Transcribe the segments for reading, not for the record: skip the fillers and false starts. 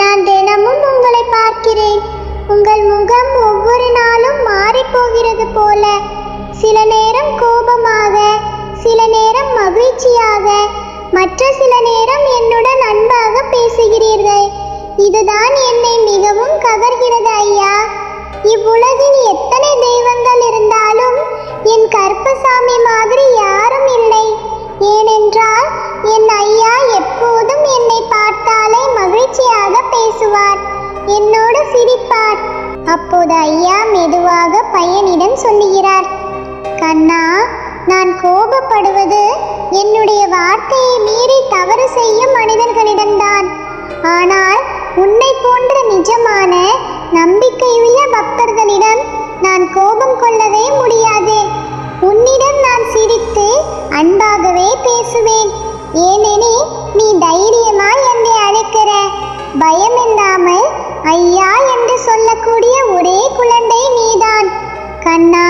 நான் தினமும் உங்களை பார்க்கிறேன். உங்கள் முகம் ஒவ்வொரு நாளும் மாறிப்போகிறது போல. சில நேரம் கோபமாக, சில நேரம் மகிழ்ச்சியாக, மற்ற சில நேரம் என்னுடன் அன்பாக பேசுகிறீர்கள். இதுதான் என்னை மிகவும் கவர்கிறது ஐயா. இவ்வுலகில் எத்தனை தெய்வங்கள் இருந்தாலும் என் கருப்பசாமி மாதிரி யாரும் இல்லை. ஏனென்றால் என் ஐயா எப்போதும் என்னை பார்த்தாலே மகிழ்ச்சியாக பேசுவார், என்னோடு சிரிப்பார். அப்போது ஐயா மெதுவாக பையனிடம் சொல்லுகிறார், கண்ணா, நான் கோபப்படுவது என்னுடைய வார்த்தையை மீறி தவறு செய்யும் மனிதர்களிடம்தான். ஆனால் உன்னை போன்ற நிஜமான நம்பிக்கையுள்ள பக்தர்களிடம் நான் கோபம் கொள்ளவே முடியாது. உன்னிடம் நான் சிரித்து அன்பாகவே பேசுவேன். ஏனெனில் நீ தைரியமாய் என்னை அழைக்கிற, பயமில்லாமல் ஐயா என்று சொல்லக்கூடிய ஒரே குழந்தை நீதான். கண்ணா,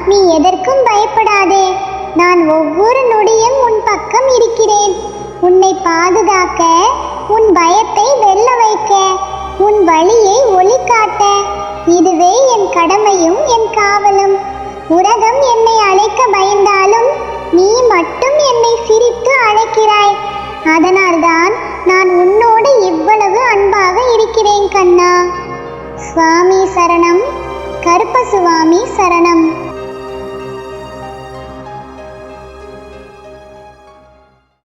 நீ எதற்கும் பயப்படாதே. நான் ஒவ்வொரு நொடியும் உன் பக்கம் இருக்கிறேன். உன்னை பாதுகாக்க, உன் பயத்தை வெல்ல வைக்க, உன் வழியை ஒளிகாட்ட. இதுவே என் கடமையும் என் காவலும். உலகம் என்னை அழைக்க பயந்தாலும் நீ மட்டும் என்னை சிரித்து அழைக்கிறாய். அதனால்தான் நான் உன்னோடு இவ்வளவு அன்பாக இருக்கிறேன் கண்ணா. சுவாமி சரணம். கருப்பசுவாமி சரணம்.